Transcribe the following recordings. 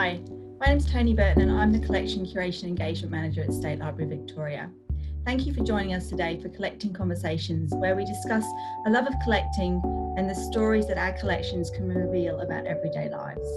Hi, my name's Tony Burton and I'm the Collection Curation Engagement Manager at State Library Victoria. Thank you for joining us today for Collecting Conversations, where we discuss a love of collecting and the stories that our collections can reveal about everyday lives.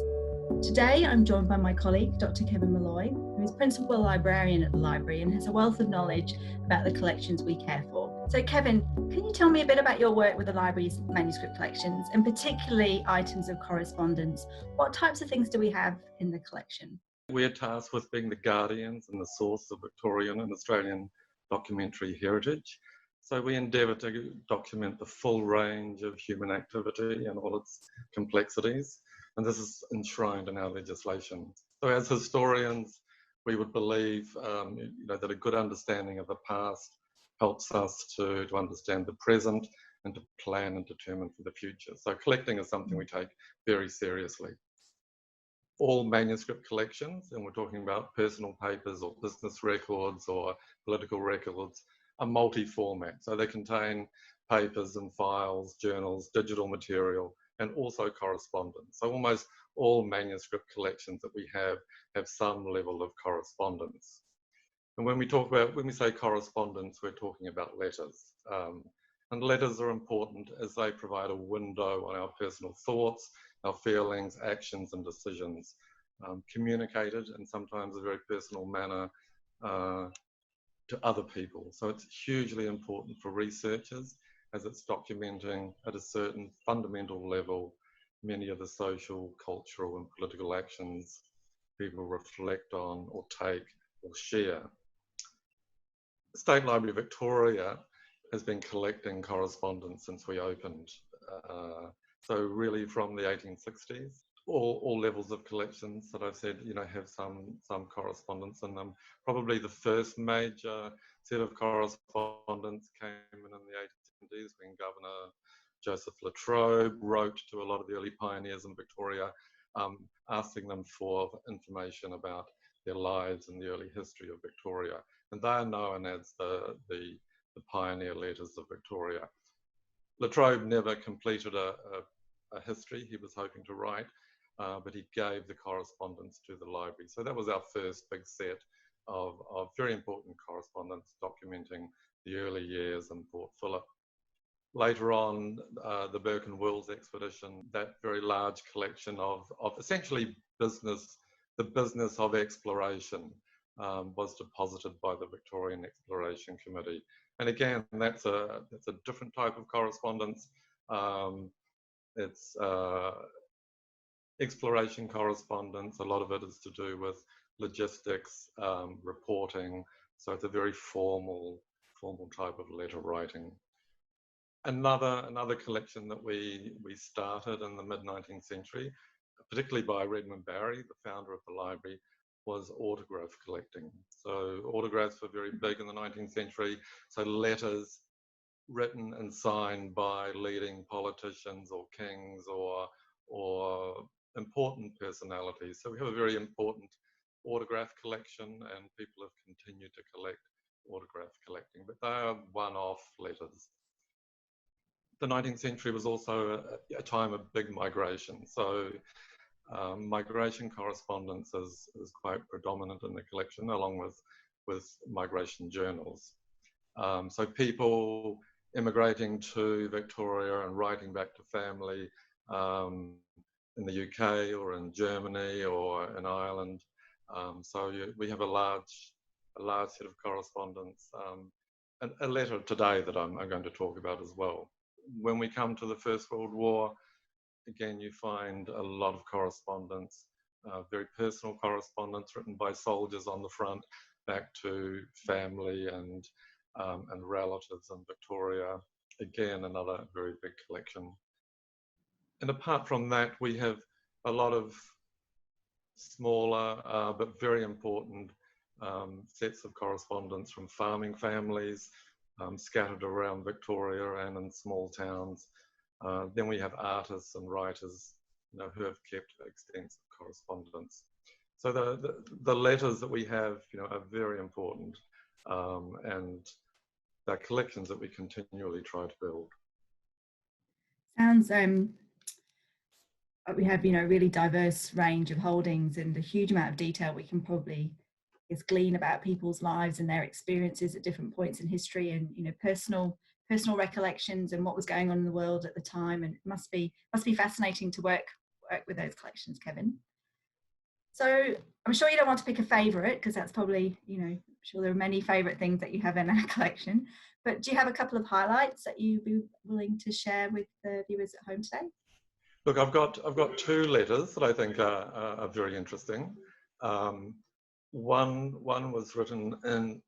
Today, I'm joined by my colleague, Dr. Kevin Malloy, who is Principal Librarian at the Library and has a wealth of knowledge about the collections we care for. So Kevin, can you tell me a bit about your work with the Library's manuscript collections, and particularly items of correspondence? What types of things do we have in the collection? We're tasked with being the guardians and the source of Victorian and Australian documentary heritage. So we endeavour to document the full range of human activity and all its complexities, and this is enshrined in our legislation. So as historians, we would believe that a good understanding of the past helps us to understand the present and to plan and determine for the future. So collecting is something we take very seriously. All manuscript collections, and we're talking about personal papers or business records or political records, are multi-format. So they contain papers and files, journals, digital material, and also correspondence. So almost all manuscript collections that we have some level of correspondence. And when we say correspondence, we're talking about letters. And letters are important as they provide a window on our personal thoughts, our feelings, actions and decisions, communicated in sometimes a very personal manner to other people. So it's hugely important for researchers as it's documenting at a certain fundamental level many of the social, cultural and political actions people reflect on or take or share. The State Library of Victoria has been collecting correspondence since we opened. So really from the 1860s, all levels of collections that I've said, have some correspondence in them. Probably the first major set of correspondence came in the 1870s when Governor Joseph Latrobe wrote to a lot of the early pioneers in Victoria, asking them for information about their lives and the early history of Victoria. And they are known as the pioneer letters of Victoria. Latrobe never completed a history he was hoping to write, but he gave the correspondence to the library. So that was our first big set of very important correspondence documenting the early years in Port Phillip. Later on, the Burke and Wills expedition, that very large collection of essentially the business of exploration, was deposited by the Victorian Exploration Committee. And again, that's a different type of correspondence. It's exploration correspondence. A lot of it is to do with logistics, reporting. So it's a very formal type of letter writing. Another collection that we started in the mid-19th century, particularly by Redmond Barry, the founder of the library, was autograph collecting. So autographs were very big in the 19th century. So letters written and signed by leading politicians or kings or important personalities. So we have a very important autograph collection, and people have continued to collect autograph collecting, but they are one-off letters. The 19th century was also a time of big migration. So migration correspondence is quite predominant in the collection, along with migration journals. So people immigrating to Victoria and writing back to family in the UK or in Germany or in Ireland. So we have a large set of correspondence, and a letter today that I'm going to talk about as well. When we come to the First World War, again, you find a lot of correspondence, very personal correspondence written by soldiers on the front back to family and relatives in Victoria. Again, another very big collection. And apart from that, we have a lot of smaller but very important sets of correspondence from farming families scattered around Victoria and in small towns. Then we have artists and writers, who have kept extensive correspondence. So the letters that we have, are very important, and they're collections that we continually try to build. Sounds we have, you know, really diverse range of holdings and a huge amount of detail we can probably glean about people's lives and their experiences at different points in history, and, you know, personal recollections and what was going on in the world at the time. And it must be fascinating to work with those collections, Kevin. So I'm sure you don't want to pick a favourite, because that's probably, you know, I'm sure there are many favourite things that you have in our collection. But do you have a couple of highlights that you'd be willing to share with the viewers at home today? Look, I've got two letters that I think are very interesting. One was written in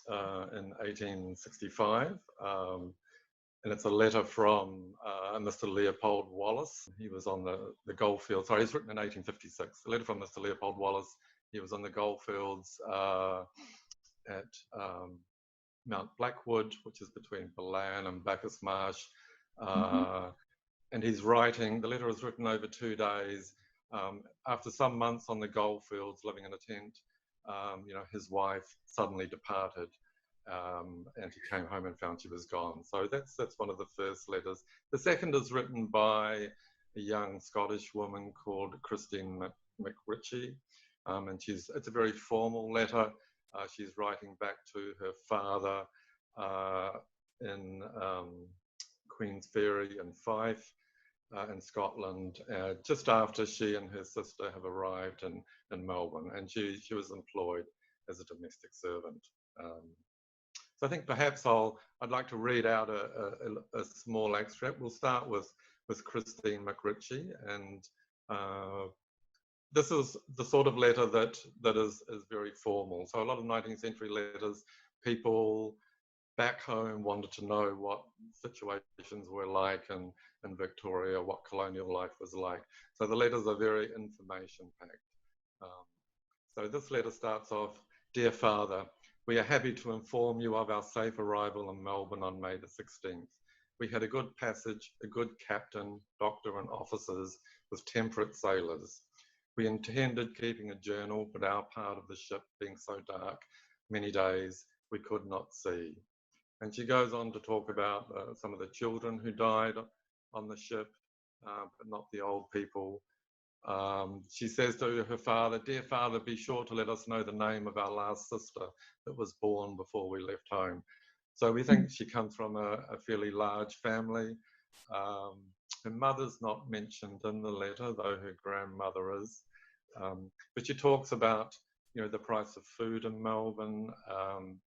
1865, and it's a letter from Mr. Leopold Wallace. He was on the goldfields. Sorry, it's written in 1856. A letter from Mr. Leopold Wallace. He was on the goldfields at Mount Blackwood, which is between Balan and Bacchus Marsh. And he's writing, the letter was written over 2 days. After some months on the goldfields, living in a tent, you know, his wife suddenly departed, and he came home and found she was gone. So that's one of the first letters. The second is written by a young Scottish woman called Christine Micucci, and it's a very formal letter. She's writing back to her father in Queen's Ferry in Fife, in Scotland, just after she and her sister have arrived in Melbourne, and she was employed as a domestic servant. So I think perhaps I'd like to read out a small extract. We'll start with Christine Micucci, and this is the sort of letter that is very formal. So a lot of 19th century letters, people back home wanted to know what situations were like in Victoria, what colonial life was like. So the letters are very information-packed. So this letter starts off, "Dear Father, we are happy to inform you of our safe arrival in Melbourne on May the 16th. We had a good passage, a good captain, doctor and officers with temperate sailors. We intended keeping a journal, but our part of the ship being so dark, many days we could not see." And she goes on to talk about some of the children who died on the ship, but not the old people. She says to her father, "Dear Father, be sure to let us know the name of our last sister that was born before we left home." So we think she comes from a fairly large family. Her mother's not mentioned in the letter, though her grandmother is. But she talks about, you know, the price of food in Melbourne,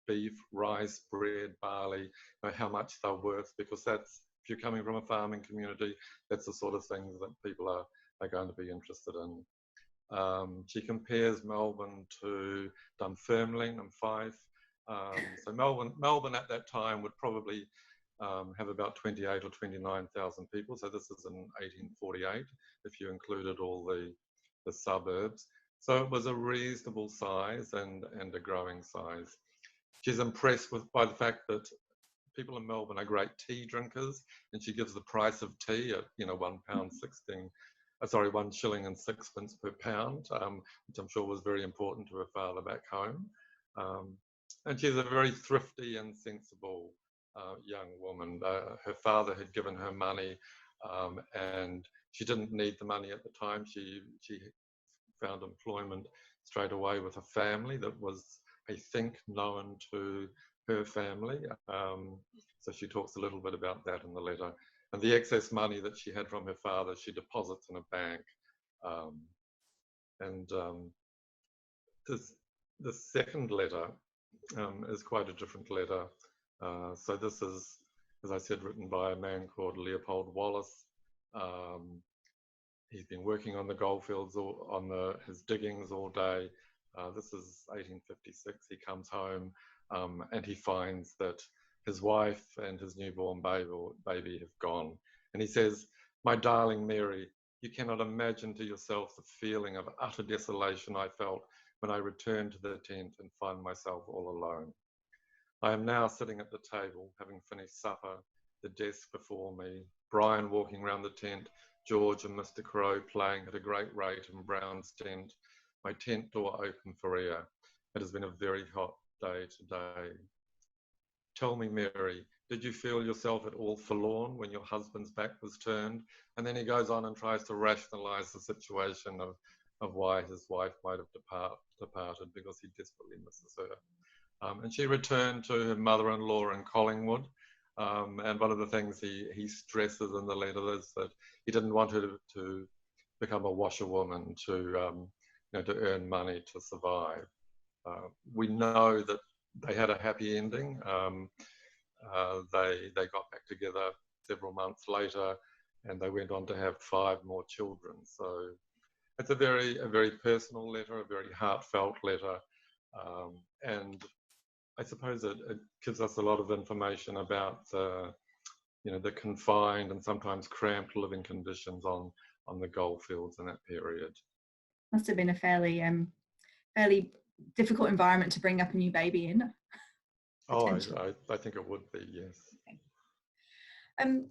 beef, rice, bread, barley, you know, how much they're worth, because that's, if you're coming from a farming community, that's the sort of things that people are going to be interested in. She compares Melbourne to Dunfermline and Fife. So Melbourne at that time would probably have about 28 or 29,000 people. So this is in 1848, if you included all the suburbs. So it was a reasonable size and a growing size. She's impressed by the fact that people in Melbourne are great tea drinkers, and she gives the price of tea at, you know, £1 shilling and sixpence per pound, which I'm sure was very important to her father back home. And she's a very thrifty and sensible young woman. Her father had given her money, and she didn't need the money at the time. She found employment straight away with a family that was, I think, known to her family. So she talks a little bit about that in the letter. And the excess money that she had from her father, she deposits in a bank. The second letter is quite a different letter. So this is, as I said, written by a man called Leopold Wallace. He's been working on the goldfields, his diggings all day. This is 1856. He comes home and he finds that his wife and his newborn baby have gone. And he says, "My darling Mary, you cannot imagine to yourself the feeling of utter desolation I felt when I returned to the tent and find myself all alone. I am now sitting at the table, having finished supper, the desk before me, Brian walking round the tent, George and Mr. Crow playing at a great rate in Brown's tent, my tent door open for air. It has been a very hot day today." "Tell me, Mary, did you feel yourself at all forlorn when your husband's back was turned?" And then he goes on and tries to rationalise the situation of why his wife might have departed, because he desperately misses her. And she returned to her mother-in-law in Collingwood. And one of the things he stresses in the letter is that he didn't want her to become a washerwoman, to earn money to survive. We know that they had a happy ending. They got back together several months later, and they went on to have 5 more children. So it's a very personal letter, a very heartfelt letter, and I suppose it gives us a lot of information about the confined and sometimes cramped living conditions on the goldfields in that period. Must have been a fairly difficult environment to bring up a new baby in. Oh, I think it would be, yes. Okay.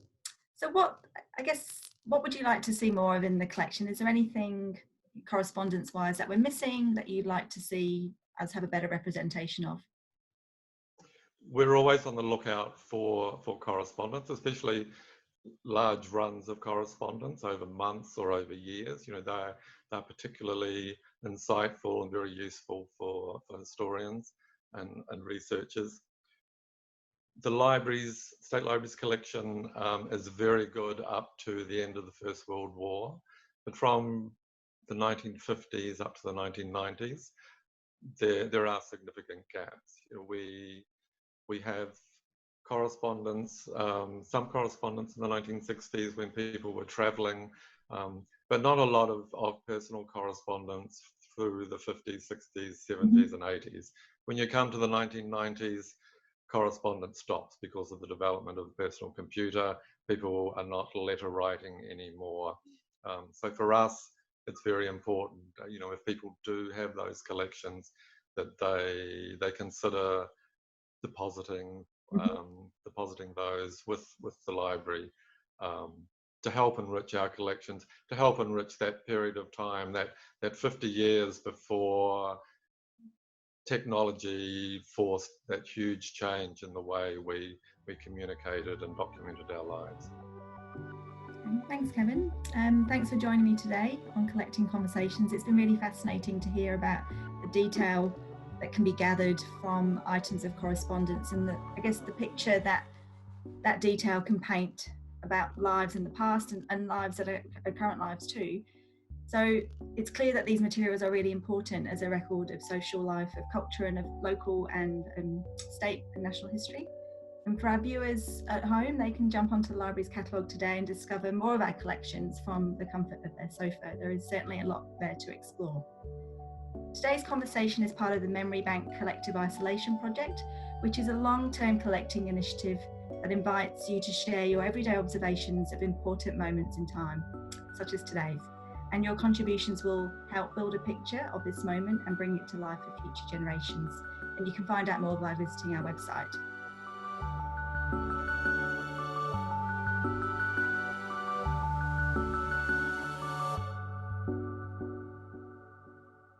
So what would you like to see more of in the collection? Is there anything correspondence-wise that we're missing that you'd like to see us have a better representation of? We're always on the lookout for correspondence, especially large runs of correspondence over months or over years. They're particularly insightful and very useful for historians and researchers. The State Library's collection is very good up to the end of the First World War, but from the 1950s up to the 1990s, there are significant gaps. We have correspondence, some correspondence in the 1960s when people were travelling, but not a lot of personal correspondence through the 50s, 60s, 70s and 80s. When you come to the 1990s, correspondence stops because of the development of the personal computer. People are not letter writing anymore. So for us, it's very important, if people do have those collections, that they consider depositing those with the library to help enrich our collections, to help enrich that period of time, that 50 years before technology forced that huge change in the way we communicated and documented our lives. Thanks, Kevin. Thanks for joining me today on Collecting Conversations. It's been really fascinating to hear about the detail that can be gathered from items of correspondence, and the picture that detail can paint about lives in the past and lives that are current lives too. So it's clear that these materials are really important as a record of social life, of culture, and of local and state and national history. And for our viewers at home, they can jump onto the library's catalogue today and discover more of our collections from the comfort of their sofa. There is certainly a lot there to explore. Today's conversation is part of the Memorybank Collective Isolation Project, which is a long-term collecting initiative that invites you to share your everyday observations of important moments in time, such as today's. And your contributions will help build a picture of this moment and bring it to life for future generations. And you can find out more by visiting our website.